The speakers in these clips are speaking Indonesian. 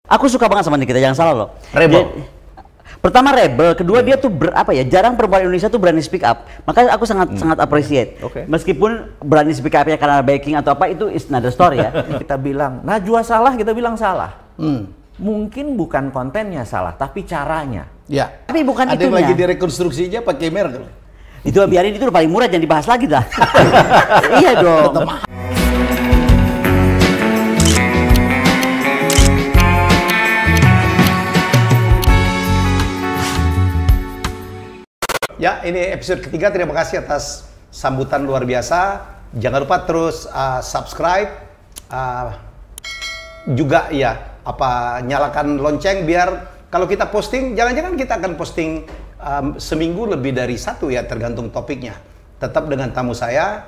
Aku suka banget sama Nikita, jangan salah loh. Rebel. Pertama rebel, kedua dia tuh jarang perempuan Indonesia tuh berani speak up. Makanya aku sangat appreciate. Meskipun berani speak up-nya karena backing atau apa itu is another story ya. Kita bilang Najwa salah, kita bilang salah. Mungkin bukan kontennya salah, tapi caranya. Ya. Tapi bukan ada yang itunya. lagi direkonstruksinya pakai merek. Itu biarin, itu udah paling murah, jangan dibahas lagi dah. Iya dong. Ya, ini episode ketiga. Terima kasih atas sambutan luar biasa. Jangan lupa terus subscribe, juga ya nyalakan lonceng biar kalau kita posting, jangan-jangan kita akan posting seminggu lebih dari satu ya, tergantung topiknya. Tetap dengan tamu saya,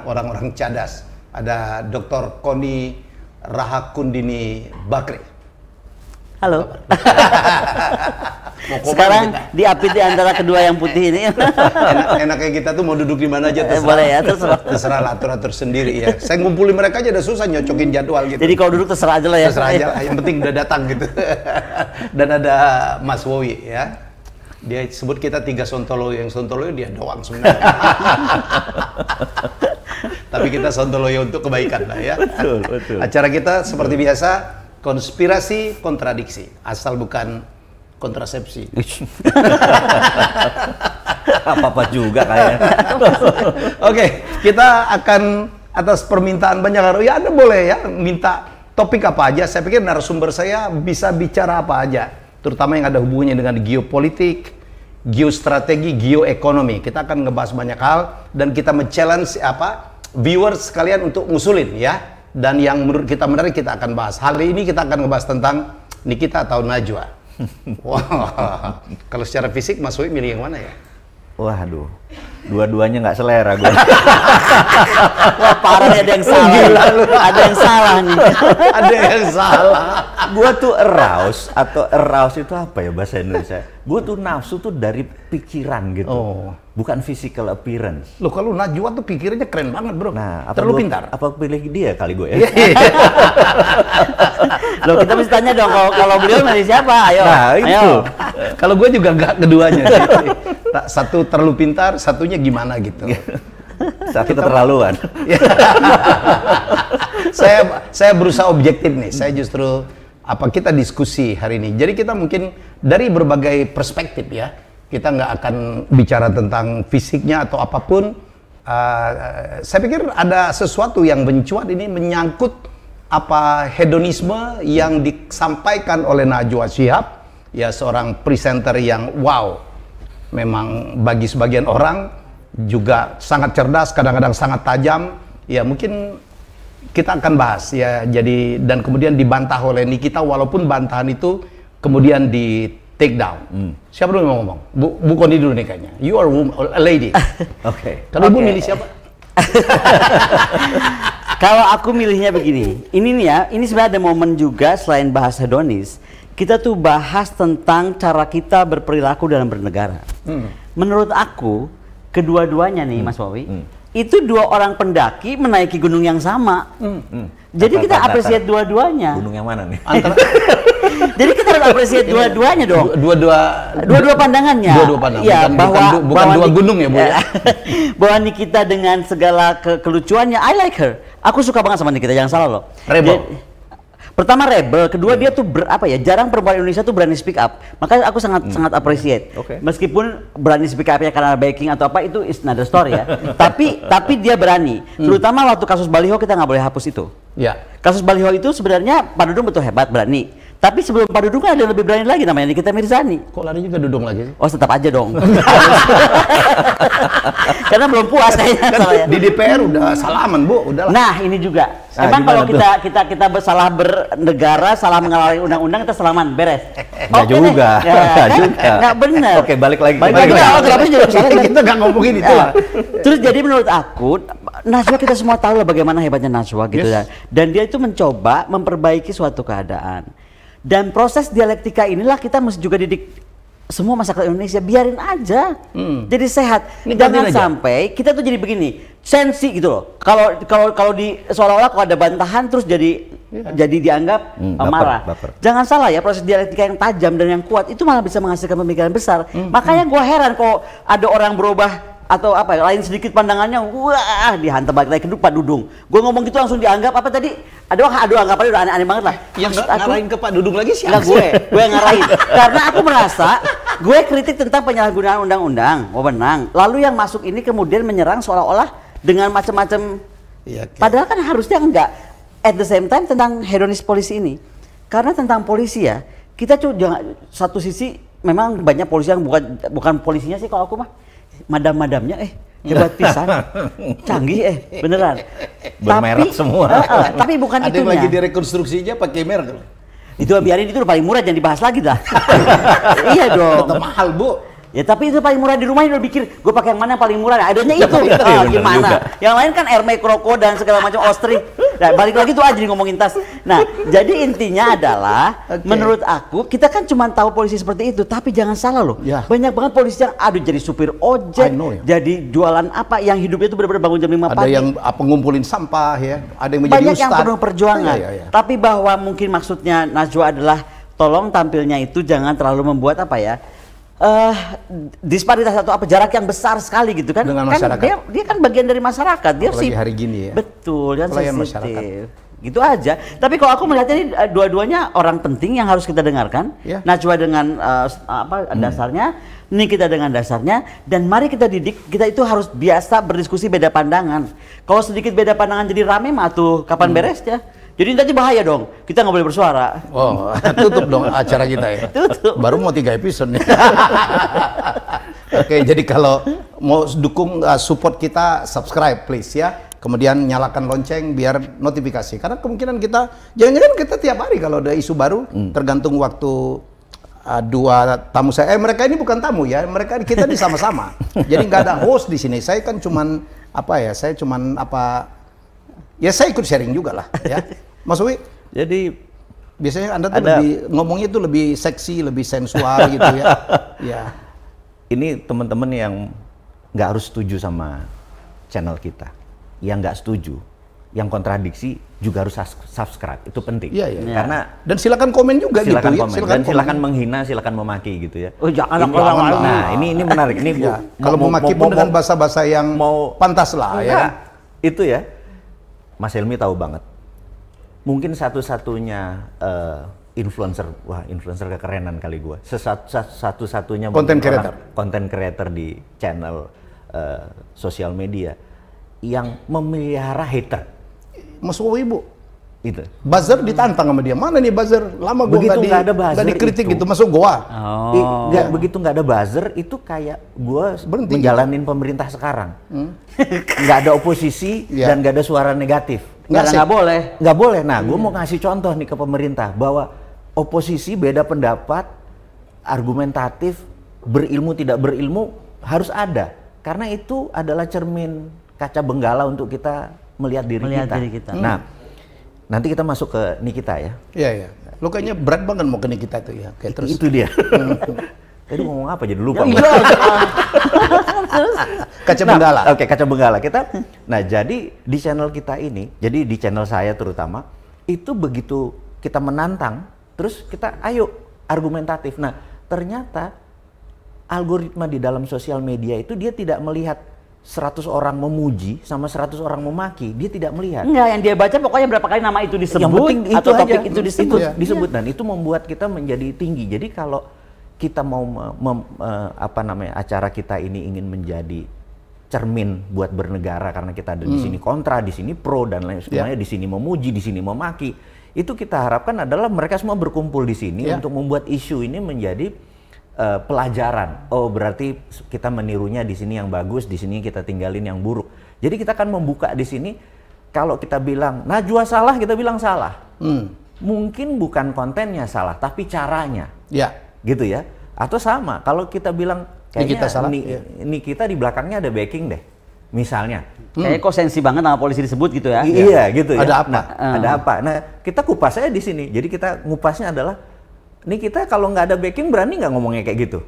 orang-orang cadas. Ada Dr. Koni Rahakundini Bakri. Halo. Sekarang diapit di antara kedua yang putih ini. Enaknya kita tuh mau duduk di mana aja terserah. Boleh ya, terserah. Terserah atur sendiri ya. Saya ngumpulin mereka aja udah susah nyocokin jadwal gitu. Jadi kalau duduk terserah aja lah ya. Terserah aja lah, yang penting udah datang gitu. Dan ada Mas Wowi ya. Dia sebut kita 3 Sontoloyo, yang Sontoloyo dia doang sebenarnya. Tapi kita Sontoloyo untuk kebaikan lah ya. Betul. Acara kita seperti biasa, konspirasi kontradiksi, asal bukan kontrasepsi. Apa-apa juga kayaknya. Oke, kita akan atas permintaan banyak orang, ya Anda boleh ya minta topik apa aja. Saya pikir narasumber saya bisa bicara apa aja, terutama yang ada hubungannya dengan geopolitik, geostrategi, geoekonomi. Kita akan ngebahas banyak hal dan kita men-challenge viewers sekalian untuk ngusulin ya. Dan yang menurut kita menarik kita akan bahas. Hari ini kita akan ngebahas tentang Nikita atau Najwa. Wah, kalau secara fisik Mas Wowi milih yang mana ya? Waduh, dua-duanya nggak selera gue. Wah parah, ada yang salah. Gila, ada yang salah nih. Ada yang salah. Gue tuh arouse itu apa ya bahasa Indonesia? Gue tuh nafsu tuh dari pikiran gitu. Oh. Bukan physical appearance. Loh, kalau Najwa tuh pikirannya keren banget bro. Nah, terlalu pintar. Apa pilih dia kali gue ya? Loh, kita mesti tanya dong, kalau beliau milih siapa? Ayo. Nah, itu. Kalau gue juga nggak keduanya sih. Satu terlalu pintar, satunya gimana gitu. Satu keterlaluan. Saya berusaha objektif nih. Saya justru kita diskusi hari ini. Jadi kita mungkin dari berbagai perspektif ya. Kita nggak akan bicara tentang fisiknya atau apapun. Saya pikir ada sesuatu yang mencuat ini menyangkut hedonisme yang disampaikan oleh Najwa Shihab, ya seorang presenter yang wow. Memang bagi sebagian orang juga sangat cerdas, kadang-kadang sangat tajam. Ya mungkin kita akan bahas ya. Jadi dan kemudian dibantah oleh Nikita, walaupun bantahan itu kemudian di take down. Siapa dulu yang mau ngomong? Bu Koni dulu nih kayaknya. You are a lady. Oke. Kalau Ibu milih siapa? Kalau aku milihnya begini. Ini nih ya, ini sebenarnya ada momen juga selain bahas hedonis. Kita tuh bahas tentang cara kita berperilaku dalam bernegara. Menurut aku, kedua-duanya nih Mas Wowi, itu 2 orang pendaki menaiki gunung yang sama. Jadi kita apresiasi dua-duanya. Gunung yang mana nih? Jadi kita harus apresiasi dua-duanya dong. Dua-dua pandangannya. Dua-dua pandangan. Ya, bukan 2 gunung ya Bu ya. Bahwa Nikita dengan segala kelucuannya, I like her. Aku suka banget sama Nikita, jangan salah loh. Rebel. Pertama rebel, kedua dia tuh jarang perempuan Indonesia tuh berani speak up. Makanya aku sangat appreciate. Meskipun berani speak up-nya karena backing atau apa itu is another story ya. tapi dia berani. Terutama waktu kasus baliho kita nggak boleh hapus itu. Ya. Kasus baliho itu sebenarnya Pak Dudung betul hebat, berani. Tapi sebelum Pak Dudung kan ada yang lebih berani lagi, namanya Nikita Mirzani. Kok lari juga Dudung lagi sih? Oh, tetap aja dong. Karena belum puas kayaknya. Kan di DPR udah salaman Bu, udahlah. Nah ini juga. Emang kalau kita salah bernegara, salah mengalami undang-undang, kita salaman, beres. Nggak juga. Nggak benar. Oke, balik lagi. Kita nggak ngomongin itu lah. Terus jadi menurut aku, Najwa kita semua tahu lah bagaimana hebatnya Najwa gitu ya. Dan dia itu mencoba memperbaiki suatu keadaan. Dan proses dialektika inilah kita mesti juga didik semua masyarakat Indonesia, biarin aja. Jadi sehat. Jangan sampai kita tuh jadi begini, sensi gitu loh. Kalau di seolah-olah kalau ada bantahan terus jadi jadi dianggap marah. Baper. Jangan salah ya, proses dialektika yang tajam dan yang kuat itu malah bisa menghasilkan pemikiran besar. Makanya gue heran kok ada orang berubah atau apa lain sedikit pandangannya, wah dihantam balik lagi ke Pak Dudung. Gue ngomong gitu langsung dianggap apa tadi? Aduh anggapannya udah aneh-aneh banget lah. Yang ngarahin ke Pak Dudung lagi siapa? Gue yang ngarahin. Karena aku merasa gue kritik tentang penyalahgunaan undang-undang, wewenang. Lalu yang masuk ini kemudian menyerang seolah-olah dengan macam-macam. Padahal kan harusnya enggak. At the same time tentang hedonis polisi ini. Karena tentang polisi ya, kita jangan satu sisi memang banyak polisi yang bukan polisinya sih kalau aku mah. Madam-madamnya hebat pisan, canggih beneran. Bermerek semua. Tapi bukan ada itunya. Ada yang lagi direkonstruksinya pakai merek. Itu biarin, itu paling murah, jangan dibahas lagi dah. Iya dong. Itu mahal, Bu. Ya tapi itu paling murah di rumah, udah pikir gue pakai yang mana yang paling murah, adanya itu. Gimana? Juga. Yang lain kan Hermes, Kroko dan segala macam Ostri. Nah, balik lagi tuh aja ngomongin tas. Nah, jadi intinya adalah menurut aku kita kan cuma tahu polisi seperti itu, tapi jangan salah loh. Banyak banget polisi yang jadi supir ojek, jadi jualan apa yang hidupnya itu benar-benar bangun jam 5 pagi. Ada yang ngumpulin sampah ya, ada yang menjadi banyak ustad. Yang penuh perjuangan. Tapi bahwa mungkin maksudnya Najwa adalah tolong tampilnya itu jangan terlalu membuat apa ya? Disparitas atau apa jarak yang besar sekali gitu kan? Dengan masyarakat. Dia kan bagian dari masyarakat. Dia apalagi hari gini ya. Betul, kan sensitif. Gitu aja. Tapi kalau aku melihatnya ini dua-duanya orang penting yang harus kita dengarkan. Najwa dengan dasarnya, Nikita dengan dasarnya, dan mari kita didik. Kita itu harus biasa berdiskusi beda pandangan. Kalau sedikit beda pandangan jadi rame mah tuh kapan beresnya? Jadi nanti bahaya dong, kita nggak boleh bersuara. Oh, tutup dong acara kita ya. Tutup. Baru mau 3 episode nih. Oke, jadi kalau mau dukung support kita, subscribe please ya. Kemudian nyalakan lonceng biar notifikasi. Karena kemungkinan kita, jangan-jangan kita tiap hari kalau ada isu baru, tergantung waktu dua tamu saya. Mereka ini bukan tamu ya, kita ini sama-sama. Jadi nggak ada host di sini. Saya kan cuman ya saya ikut sharing juga lah ya. Mas Uwi, jadi biasanya Anda tuh ngomongnya tuh lebih seksi, lebih sensual gitu ya. Ya. Ini teman-teman yang nggak harus setuju sama channel kita, yang nggak setuju, yang kontradiksi juga harus subscribe, itu penting. Iya. Karena dan silakan komen juga silakan gitu komen, ya. silakan menghina, silakan memaki gitu ya. Oh jangan. Nah ini menarik. Ini kalau memaki pun dengan bahasa-bahasa yang pantas lah ya. Itu ya. Mas Helmi tahu banget. Mungkin satu-satunya influencer kekerenan kali gue. Satu-satunya konten creator di channel sosial media yang memelihara hater. Mas Ibu. Itu. Buzzer ditantang sama dia. Mana nih buzzer? Lama gue nggak dikritik gitu. Masuk goa. Begitu nggak ada buzzer itu kayak gue menjalanin pemerintah sekarang. Nggak ada oposisi dan nggak ada suara negatif. Nggak boleh. Nah, gue mau ngasih contoh nih ke pemerintah bahwa oposisi beda pendapat, argumentatif, berilmu tidak berilmu harus ada. Karena itu adalah cermin kaca benggala untuk kita melihat diri kita. Nah, nanti kita masuk ke Nikita ya. Iya. Lo kayaknya berat banget mau ke Nikita itu ya. Kayak terus. Itu dia. Tadi ngomong apa jadi lupa. Kaca benggala. Oke, kaca benggala kita. Nah, jadi di channel kita ini, jadi di channel saya terutama, itu begitu kita menantang, terus kita ayo argumentatif. Nah, ternyata algoritma di dalam sosial media itu dia tidak melihat 100 orang memuji sama 100 orang memaki, dia tidak melihat. Enggak, yang dia baca pokoknya berapa kali nama itu disebut, yang penting itu atau topik aja, itu disebut. Disebut dan itu membuat kita menjadi tinggi. Jadi kalau kita mau acara kita ini ingin menjadi cermin buat bernegara karena kita ada di sini kontra, di sini pro dan lain sebagainya, di sini memuji, di sini memaki. Itu kita harapkan adalah mereka semua berkumpul di sini untuk membuat isu ini menjadi pelajaran. Oh, berarti kita menirunya di sini yang bagus, di sini kita tinggalin yang buruk. Jadi kita akan membuka di sini. Kalau kita bilang Najwa salah, kita bilang salah. Mungkin bukan kontennya salah, tapi caranya. Gitu ya. Atau sama, kalau kita bilang kayaknya Nikita di belakangnya ada backing deh. Misalnya. Kayaknya kok sensi banget nama polisi disebut gitu ya. Iya, gitu ya. Ada apa? Ada apa? Nah, kita kupas aja di sini. Jadi kita ngupasnya adalah ini kita kalau nggak ada backing berani nggak ngomongnya kayak gitu.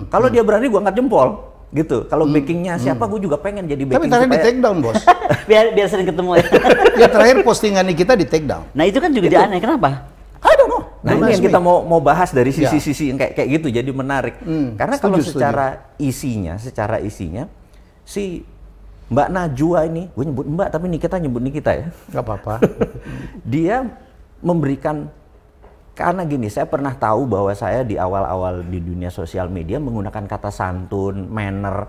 Kalau dia berani gua angkat jempol. gitu. Kalau backingnya siapa, gue juga pengen jadi Tapi backing terakhir di supaya take down, Bos. biar sering ketemu ya. Ya terakhir postingan kita di take down. Nah itu kan juga dia aneh, kenapa? I don't know. Nah, Don't ini ask yang kita me. mau bahas dari sisi-sisi yang kayak gitu, jadi menarik. Karena kalau Setuju. secara isinya si Mbak Najwa ini, gue nyebut Mbak tapi Nikita nyebut Nikita ya. Gak apa-apa. Dia memberikan, karena gini, saya pernah tahu bahwa saya di awal-awal di dunia sosial media menggunakan kata santun, manner,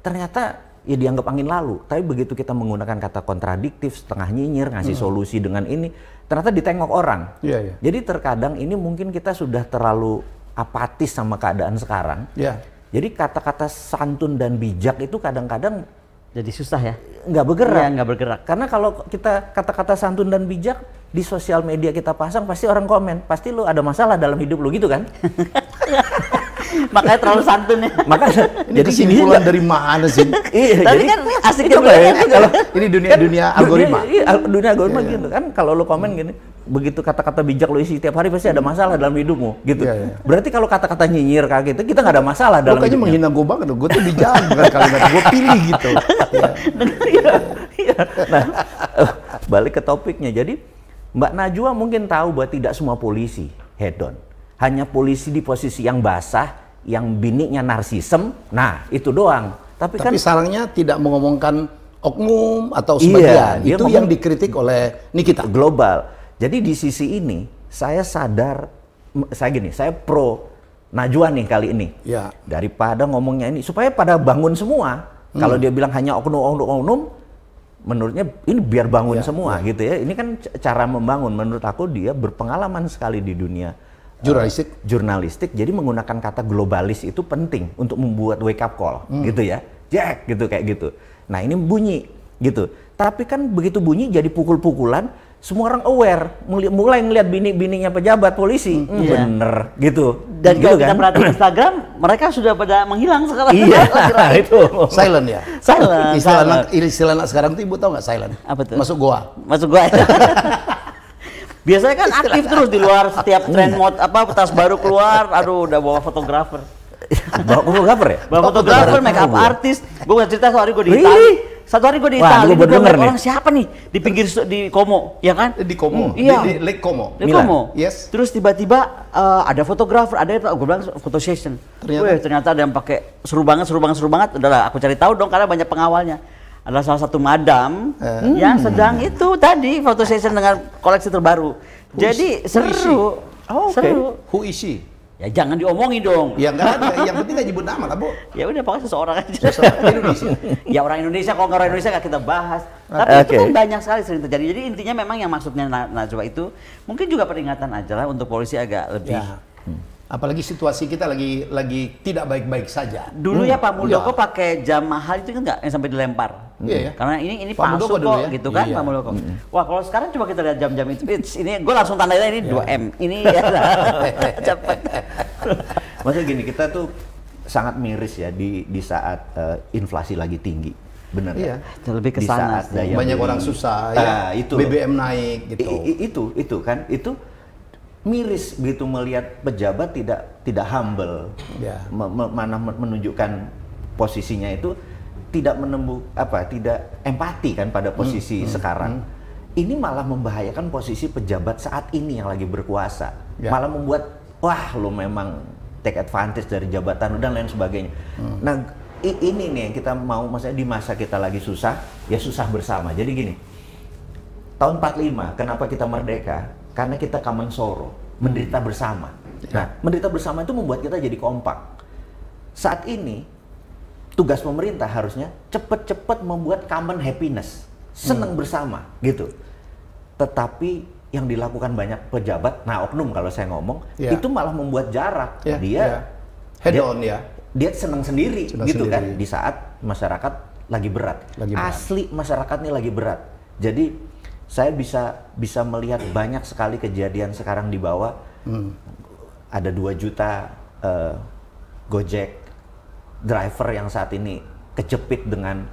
ternyata ya dianggap angin lalu. Tapi begitu kita menggunakan kata kontradiktif, setengah nyinyir, ngasih solusi dengan ini, ternyata ditengok orang. Iya, iya. Jadi terkadang ini mungkin kita sudah terlalu apatis sama keadaan sekarang. Iya. Jadi kata-kata santun dan bijak itu kadang-kadang Jadi susah ya. nggak bergerak. Iya, nggak bergerak. Karena kalau kita kata-kata santun dan bijak di sosial media kita pasang, pasti orang komen, pasti lu ada masalah dalam hidup lu gitu kan? Makanya terlalu santun ya. Makanya Ini jadi kesimpulan dari mana sih? Iya, Tapi jadi kan asik coba juga ya, kan. kalau Ini dunia algoritma. dunia algoritma gitu kan. Kalau lu komen gini, begitu kata-kata bijak lu isi tiap hari pasti ada masalah dalam hidupmu gitu. Iya, iya. Berarti kalau kata-kata nyinyir kayak gitu, kita nggak ada masalah Lo dalam kayaknya hidupnya. menghina gue banget. Gue tuh bijak bukan kalimat gue pilih gitu. Iya, iya. Nah, balik ke topiknya. Jadi Mbak Najwa mungkin tahu bahwa tidak semua polisi hedon. Hanya polisi di posisi yang basah, yang bininya narsisem. Nah, itu doang. Tapi kan Tapi salahnya tidak mengomongkan oknum atau Iya, sebagian. dia Itu ngomong- yang dikritik oleh Nikita. global. Jadi di sisi ini saya sadar, saya pro Najwa nih kali ini. Ya. Daripada ngomongnya ini supaya pada bangun semua. Kalau dia bilang hanya oknum, menurutnya ini biar bangun semua gitu ya. Ini kan cara membangun. Menurut aku dia berpengalaman sekali di dunia jurnalistik. Jadi menggunakan kata globalis itu penting untuk membuat wake up call gitu ya. Jack gitu kayak gitu. Nah, ini bunyi gitu. Tapi kan begitu bunyi jadi pukul-pukulan, semua orang aware, mulai ngelihat bini-bininya pejabat polisi. Bener gitu. Dan gitu kalau kita perhatiin Instagram, mereka sudah pada menghilang sekarang. Iya, itu. Silent ya. Silent. Istilah anak sekarang tuh ibu tahu nggak silent? Apa tuh? Masuk goa. Masuk gua. Biasanya kan aktif terus di luar, setiap tren mode tas baru keluar, aduh udah bawa fotografer. Bawa fotografer ya? Bawa fotografer, make up artis. Gue nggak cerita satu hari gue di Really? Itali. Satu hari gue di Wah, Itali, gua baru gua denger ngeliat nih. orang siapa nih di pinggir di Como, ya kan? Di Como. Iya. Di Lake Como. Di Milan. Como. Yes. Terus tiba-tiba ada fotografer, ada gue bilang foto session. Ternyata ada yang pakai seru banget. Udahlah, aku cari tahu dong karena banyak pengawalnya. Ada salah satu madam yang sedang itu tadi foto session dengan koleksi terbaru. Jadi seru. Oh, oke. Seru. Who is she? Ya jangan diomongin dong. Ya nggak ada. Yang penting nggak nyebut nama lah, Bu. Ya udah pokoknya seseorang aja. Indonesia. Ya orang Indonesia, kalau nggak orang Indonesia nggak kita bahas. Tapi itu kan banyak sekali sering terjadi. Jadi intinya memang yang maksudnya Najwa itu mungkin juga peringatan aja lah untuk polisi agak lebih. Ya. Apalagi situasi kita lagi tidak baik-baik saja. Dulu ya Pak Muldoko pakai jam mahal itu kan nggak yang sampai dilempar. Iya ya. Karena ini Pak palsu Muldoko kok dulu ya? gitu kan Iya. Pak Muldoko. Wah kalau sekarang coba kita lihat jam-jam itu, ini gue langsung tandain ini 2M. Ini ya cepet. Maksudnya gini, kita tuh sangat miris ya di saat inflasi lagi tinggi. Bener Iya. ya? Lebih ke Di sana saat sih. daya Banyak beli. orang susah ya. Itu. BBM naik gitu. Itu kan, itu miris begitu melihat pejabat tidak humble. Ya. Mana menunjukkan posisinya itu tidak tidak empati kan pada posisi sekarang. Ini malah membahayakan posisi pejabat saat ini yang lagi berkuasa. Ya. Malah membuat wah lu memang take advantage dari jabatan dan lain sebagainya. Nah, ini nih yang kita mau, maksudnya di masa kita lagi susah, ya susah bersama. Jadi gini, tahun 45 kenapa kita merdeka? Karena kita kaman soro, menderita bersama. Nah, menderita bersama itu membuat kita jadi kompak. Saat ini tugas pemerintah harusnya cepet-cepet membuat common happiness, senang bersama gitu. Tetapi yang dilakukan banyak pejabat, nah oknum kalau saya ngomong, itu malah membuat jarak. Dia head on ya. Dia senang sendiri Senang gitu sendiri. kan di saat masyarakat lagi berat. Lagi berat. Asli masyarakatnya lagi berat. Jadi saya bisa melihat banyak sekali kejadian sekarang di bawah. Ada 2 juta Gojek driver yang saat ini kejepit dengan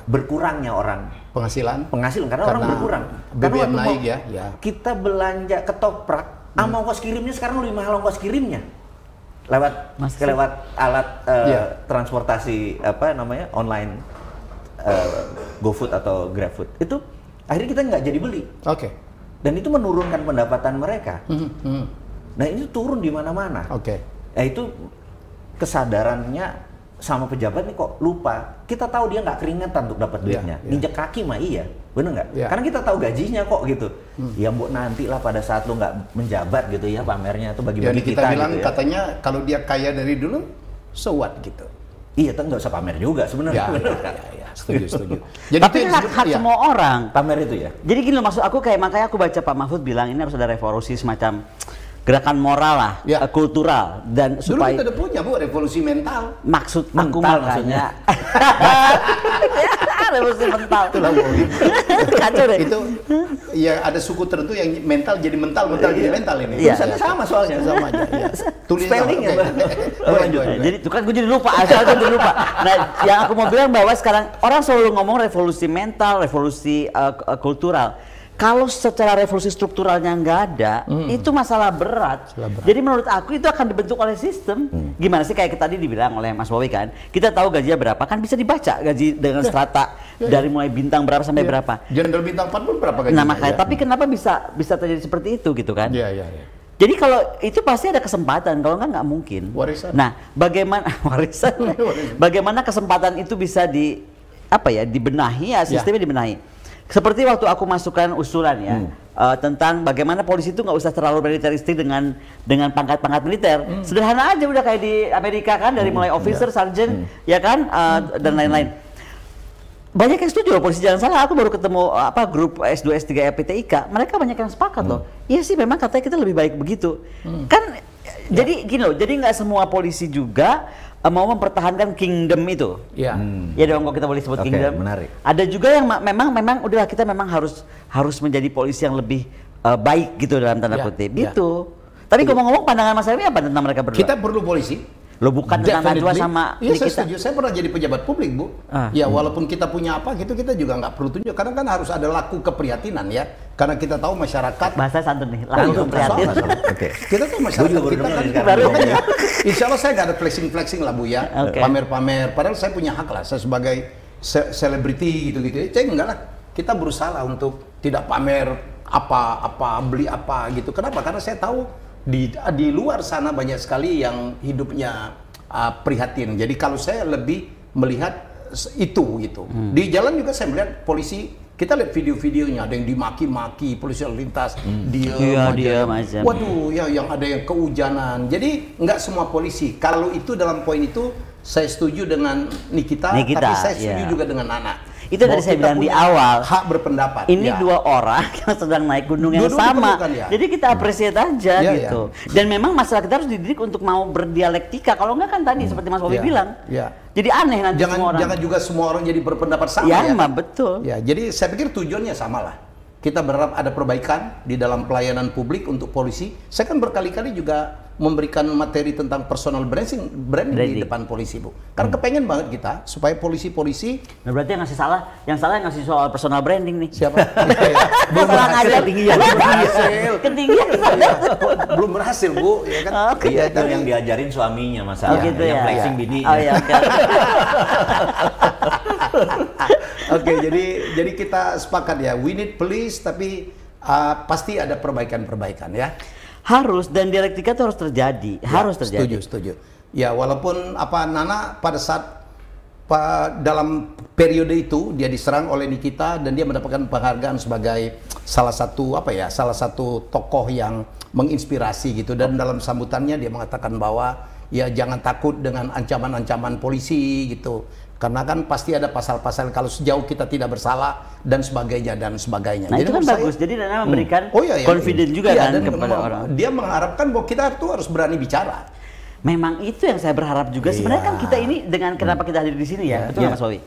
berkurangnya orang penghasilan karena orang berkurang. BBM Karena naik ya. Kita belanja ketoprak, sama ongkos kirimnya sekarang lebih mahal ongkos kirimnya. lewat alat transportasi online, GoFood atau GrabFood itu akhirnya kita nggak jadi beli. Oke. Dan itu menurunkan pendapatan mereka. Nah itu turun di mana-mana. Oke. Ya itu kesadarannya sama pejabat nih kok lupa. Kita tahu dia nggak keringetan untuk dapat duitnya. Nginjek kaki mah iya, bener nggak? Karena kita tahu gajinya kok gitu. Ya mbok nanti lah pada saat lu nggak menjabat gitu ya pamernya itu bagi-bagi kita bilang gitu ya. Katanya kalau dia kaya dari dulu, so what gitu. Iya, tapi nggak usah pamer juga sebenarnya. Ya, setuju. Jadi tapi hak semua orang pamer itu ya. Jadi gini loh, maksud aku kayak makanya aku baca Pak Mahfud bilang ini harus ada revolusi semacam gerakan moral lah, kultural dan supaya dulu kita udah punya Bu revolusi mental. Maksud aku mental makanya revolusi mental. Itulah Kacau deh. Itu ya ada suku tertentu yang mental jadi mental jadi mental ini. Iya. Tulisannya sama soalnya. Sama aja. Ya. Spellingnya. Lanjut. Jadi itu kan gue jadi lupa, asal gue jadi lupa. Nah, yang aku mau bilang bahwa sekarang orang selalu ngomong revolusi mental, revolusi kultural. Kalau secara revolusi strukturalnya nggak ada, itu masalah berat. Jadi menurut aku itu akan dibentuk oleh sistem. Gimana sih kayak tadi dibilang oleh Mas Wowi kan, kita tahu gajinya berapa kan bisa dibaca gaji dengan strata dari mulai bintang berapa sampai berapa. Jenderal bintang 4 pun berapa gajinya? Nah makanya, tapi kenapa bisa terjadi seperti itu gitu kan? Iya. Jadi kalau itu pasti ada kesempatan, kalau nggak mungkin. Warisan. Nah, bagaimana warisan? Bagaimana kesempatan itu bisa dibenahi ya, sistemnya dibenahi. Seperti waktu aku masukkan usulan ya tentang bagaimana polisi itu nggak usah terlalu militeristik dengan pangkat-pangkat militer. Sederhana aja udah kayak di Amerika kan, dari mulai officer, sergeant, ya kan, dan lain-lain. Banyak yang setuju loh, polisi jangan salah. Aku baru ketemu grup S2 S3 PTIK, mereka banyak yang sepakat loh. Iya sih, memang katanya kita lebih baik begitu. Kan jadi gini loh, jadi nggak semua polisi juga mau mempertahankan kingdom itu. Iya. Ya dong, kalau kita boleh sebut kingdom. Menarik. Ada juga yang memang udahlah kita memang harus menjadi polisi yang lebih baik gitu dalam tanda kutip. Gitu. Tapi ngomong-ngomong pandangan Mas Helmi apa tentang mereka berdua? Kita perlu polisi. Lo bukan tentang Najwa sama Iya, saya kita. setuju. Saya pernah jadi pejabat publik, Bu. Ya, walaupun kita punya apa gitu, kita juga nggak perlu tunjuk. Karena kan harus ada laku keprihatinan ya. Karena kita tahu masyarakat. Bahasa santun nih, laku keprihatinan. Kita tahu masyarakat kita kan baru insya Allah saya nggak ada flexing lah Bu ya. Pamer-pamer. Padahal saya punya hak lah. Saya sebagai selebriti gitu-gitu. Saya enggak lah. Kita berusaha lah untuk tidak pamer apa-apa, beli apa gitu. Kenapa? Karena saya tahu di luar sana banyak sekali yang hidupnya prihatin. Jadi kalau saya lebih melihat itu gitu. Di jalan juga saya melihat polisi, kita lihat video-videonya ada yang dimaki-maki, polisi lalu lintas, dia macam. Waduh, ya yang ada yang keujanan. Jadi nggak semua polisi. Kalau itu dalam poin itu saya setuju dengan Nikita, tapi saya setuju juga dengan Nana. Itu dari saya bilang di awal, hak berpendapat. Ini dua orang yang sedang naik gunung yang sama. Jadi kita appreciate aja gitu. Dan memang masyarakat kita harus dididik untuk mau berdialektika. Kalau enggak kan tadi seperti Mas Wowi bilang. Jadi aneh nanti semua orang. Jangan juga semua orang jadi berpendapat sama ya. Betul. Ya, jadi saya pikir tujuannya sama lah. Kita berharap ada perbaikan di dalam pelayanan publik untuk polisi. Saya kan berkali-kali juga memberikan materi tentang personal branding di depan polisi, Bu. Karena kepengen banget kita supaya polisi-polisi. Nah, berarti yang ngasih soal personal branding nih. Siapa? Belum berhasil. Ketinggian. Belum berhasil, Bu. Ya kan? Iya, itu yang diajarin suaminya masalah. Gitu yang ya. flexing bininya. Oh iya, oke. Oke, jadi kita sepakat ya. We need police, tapi pasti ada perbaikan-perbaikan ya. Harus, dan dialektika itu harus terjadi. Harus terjadi. Setuju. Ya, walaupun Nana pada saat dalam periode itu dia diserang oleh Nikita dan dia mendapatkan penghargaan sebagai salah satu tokoh yang menginspirasi gitu, dan dalam sambutannya dia mengatakan bahwa ya jangan takut dengan ancaman-ancaman polisi gitu. Karena kan pasti ada pasal-pasal kalau sejauh kita tidak bersalah dan sebagainya. Nah, jadi itu kan bagus. Jadi Nana memberikan confidence juga kan kepada orang. Dia mengharapkan bahwa kita tuh harus berani bicara. Memang itu yang saya berharap juga. Sebenarnya kan kita ini dengan kenapa kita hadir di sini ya, betul Mas Wowi?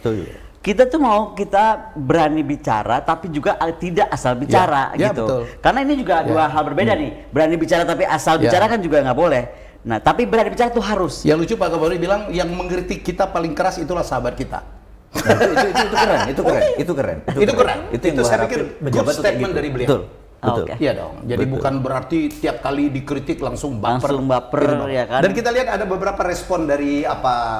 Kita tuh mau kita berani bicara, tapi juga tidak asal bicara gitu. Betul. Karena ini juga dua hal berbeda nih. Berani bicara tapi asal bicara kan juga nggak boleh. Nah, tapi berani bicara itu harus. Yang lucu Pak Kapolri bilang yang mengkritik kita paling keras itulah sahabat kita. Itu keren. Itu saya pikir good statement dari beliau. Betul. Betul. Oke. Iya dong. Jadi bukan berarti tiap kali dikritik langsung baper. Langsung baper, Gitu dong. ya kan? Dan kita lihat ada beberapa respon dari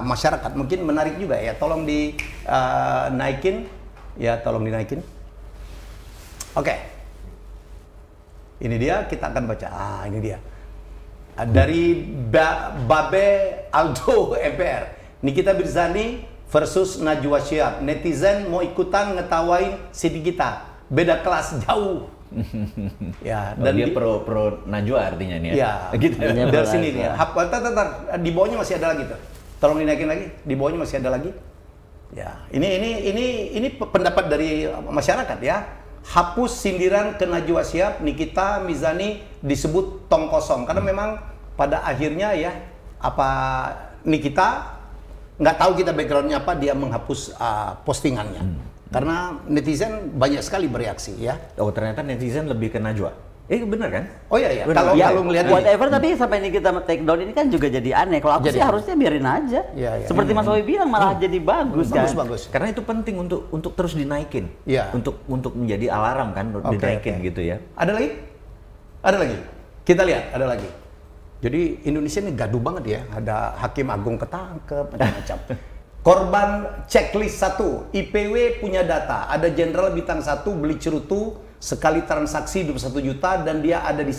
masyarakat. Mungkin menarik juga ya. Tolong dinaikin. Ya, tolong dinaikin. Oke. Ini dia, kita akan baca. Ini dia. Dari Babe Aldo MPR. Nikita Mirzani versus Najwa Shihab. Netizen mau ikutan ngetawain si Nikita. Beda kelas jauh. Ya, Dan dia pro Najwa artinya nih ya. Ya, Gitu. dari sini nih. Di bawahnya masih ada lagi tuh. Tolong dinaikin lagi. Di bawahnya masih ada lagi. Ya, ini pendapat dari masyarakat ya. Hapus sindiran ke Najwa Shihab, Nikita Mirzani disebut tong kosong karena memang pada akhirnya ya Nikita nggak tahu kita backgroundnya apa, dia menghapus postingannya karena netizen banyak sekali bereaksi ya. Oh, ternyata netizen lebih ke Najwa. Bener kan? Oh iya, Bener. kalau ngelihat whatever, tapi sampai ini kita take down ini kan juga jadi aneh. Kalau aku sih harusnya biarin aja. Iya. Seperti Mas Owi bilang malah jadi bagus kan. bagus. Karena itu penting untuk terus dinaikin. Iya. Untuk menjadi alarm kan, dinaikin gitu ya. Ada lagi? Ada lagi? Kita lihat, ada lagi. Jadi Indonesia ini gaduh banget ya. Ada Hakim Agung ketangkep, macam-macam. Korban checklist 1, IPW punya data. Ada Jenderal Bintang 1 beli cerutu sekali transaksi 21 juta dan dia ada di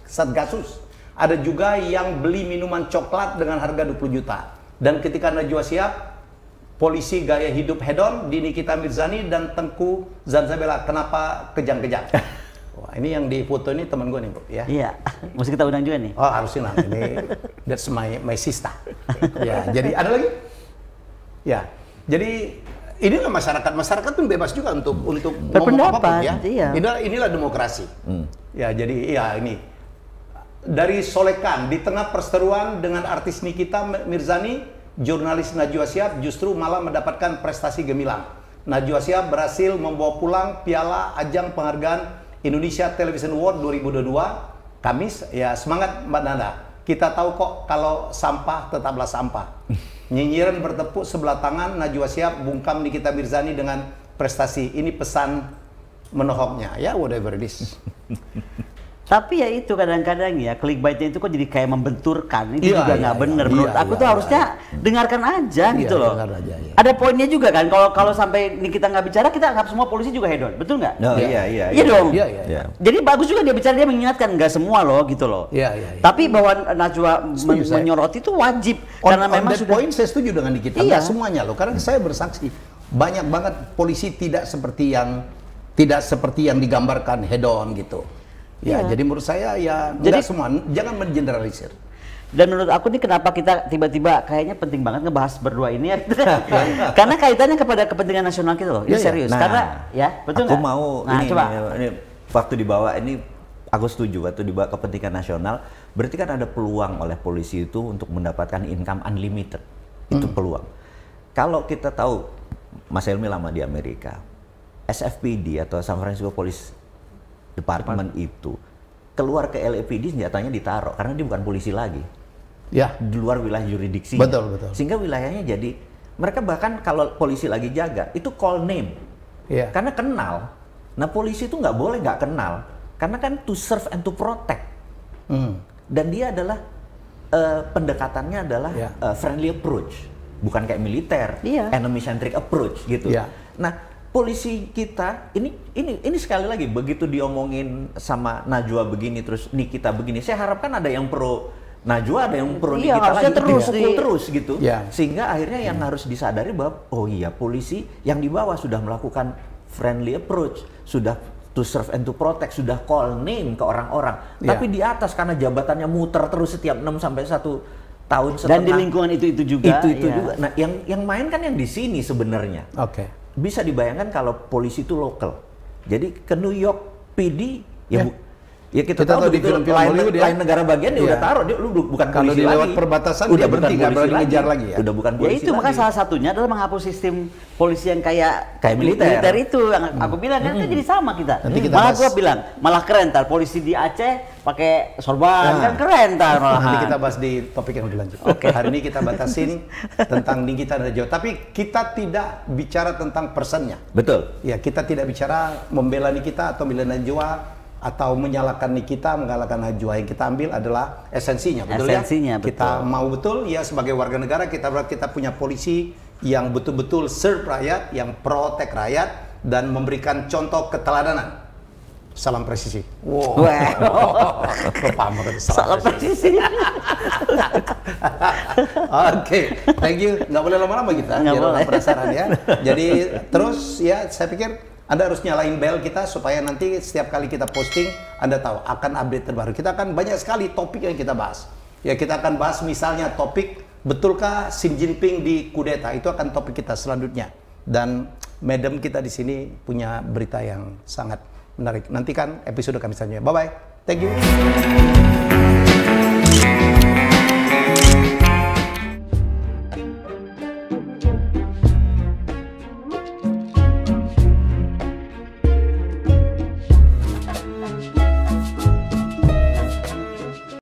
Satgasus. Ada juga yang beli minuman coklat dengan harga 20 juta. Dan ketika Najwa Shihab, polisi gaya hidup hedon di Nikita Mirzani dan Tengku Zanzabela, kenapa kejang-kejang? Wah, ini yang di foto ini teman gue nih, Bro, ya. Iya, mesti kita undang juga nih. Oh, harusnya lah. Ini that's my sister. Ya, jadi ada lagi? Ya. Jadi inilah masyarakat pun bebas juga untuk ngomong apapun ya. Iya. Inilah demokrasi. Ya, jadi ya ini dari Solekan di tengah perseteruan dengan artis Nikita Mirzani, jurnalis Najwa Shihab justru malah mendapatkan prestasi gemilang. Najwa Shihab berhasil membawa pulang piala ajang penghargaan Indonesia Television Award 2022 Kamis. Ya, semangat Mbak Nanda. Kita tahu kok kalau sampah tetaplah sampah. Nyinyiran bertepuk sebelah tangan, Najwa Shihab bungkam Nikita Mirzani dengan prestasi. Ini pesan menohoknya, ya whatever it is. Tapi ya itu kadang-kadang ya clickbaitnya itu kok jadi kayak membenturkan, itu Iya, juga iya, nggak iya. bener. Menurut Iya, aku iya, tuh iya, harusnya dengarkan aja Iya, gitu loh. dengar aja, iya. Ada poinnya juga kan, kalau sampai kita nggak bicara, kita anggap semua polisi juga hedon, betul nggak? Oh, iya. Iya dong. Iya, iya, iya. Jadi bagus juga dia bicara, dia mengingatkan nggak semua loh gitu loh. Iya, iya, iya. Tapi bahwa Najwa Setuju saya. menyoroti itu wajib Karena karena memang that sudah. point saya setuju dengan Nikita. Iya. Nggak semuanya loh, karena saya bersaksi banyak banget polisi tidak seperti yang digambarkan head on gitu. Ya, Iya. jadi menurut saya ya Jadi- nggak semua, jangan mengeneralisir. Dan menurut aku nih kenapa kita tiba-tiba kayaknya penting banget ngebahas berdua ini ya. Karena kaitannya kepada kepentingan nasional kita loh. Ini Iya, iya. serius. Nah, Karena ya betul aku nggak? mau Nah, ini, coba. ini waktu dibawa ini aku setuju waktu dibawa kepentingan nasional, berarti kan ada peluang oleh polisi itu untuk mendapatkan income unlimited. Itu peluang. Kalau kita tahu Mas Helmi lama di Amerika, SFPD atau San Francisco Police Department itu keluar ke LAPD senjatanya ditaruh karena dia bukan polisi lagi. Ya, Di luar wilayah yuridiksi. Betul, betul. Sehingga wilayahnya jadi mereka bahkan kalau polisi lagi jaga itu call name. Iya. Karena kenal. Nah, polisi itu nggak boleh nggak kenal karena kan to serve and to protect. Dan dia adalah pendekatannya adalah Iya. friendly approach, bukan kayak militer, Iya. enemy centric approach gitu. Iya. Nah, polisi kita ini sekali lagi begitu diomongin sama Najwa begini terus Nikita begini, saya harapkan ada yang pro Najwa, ada yang pro Iya, Nikita harusnya lagi, terus dipukul terus gitu. Iya. Sehingga akhirnya yang harus disadari bahwa oh iya polisi yang di bawah sudah melakukan friendly approach, sudah to serve and to protect, sudah call name ke orang-orang. Iya. Tapi di atas karena jabatannya muter terus setiap 6 sampai 1 tahun Dan setengah. di lingkungan itu juga. Itu iya. juga. Nah, yang main kan yang di sini sebenarnya. Oke. Bisa dibayangkan kalau polisi itu lokal. Jadi ke New York PD Ya. ya kita Kita tahu di begitu film-film lain, Hollywood ya. lain negara bagian dia Iya. udah taruh dia lu bukan Kalau polisi dia lagi. lewat perbatasan, udah dia bukan berhenti, nggak polisi berani ngejar lagi ya? Udah bukan Ya polisi itu maka lagi. salah satunya adalah menghapus sistem polisi yang kayak militer. itu yang aku bilang kan jadi sama kita. Nanti kita Malah bahas. gua bilang malah keren tar polisi di Aceh pakai sorban kan keren tar malahan. Nanti kita bahas di topik yang lebih lanjut. Oke. Hari ini kita batasin tentang Nikita dan Najwa, tapi kita tidak bicara tentang personnya. Betul. Ya, kita tidak bicara membela Nikita atau membela Najwa atau menyalahkan Nikita, menyalahkan Najwa. Yang kita ambil adalah esensinya, betul Esensinya, ya? betul. Kita mau betul ya sebagai warga negara, kita punya polisi yang betul-betul serve rakyat, yang protect rakyat, dan memberikan contoh keteladanan. Salam presisi. Wow. Salam presisi. Oke, thank you. Nggak boleh lama-lama kita, Nggak biar boleh. orang penasaran ya. Jadi terus ya, saya pikir Anda harus nyalain bell kita supaya nanti setiap kali kita posting, Anda tahu akan update terbaru. Kita akan banyak sekali topik yang kita bahas. Ya, kita akan bahas misalnya topik betulkah Xi Jinping di kudeta, itu akan topik kita selanjutnya. Dan madam kita di sini punya berita yang sangat menarik. Nantikan episode kami selanjutnya. Bye bye. Thank you.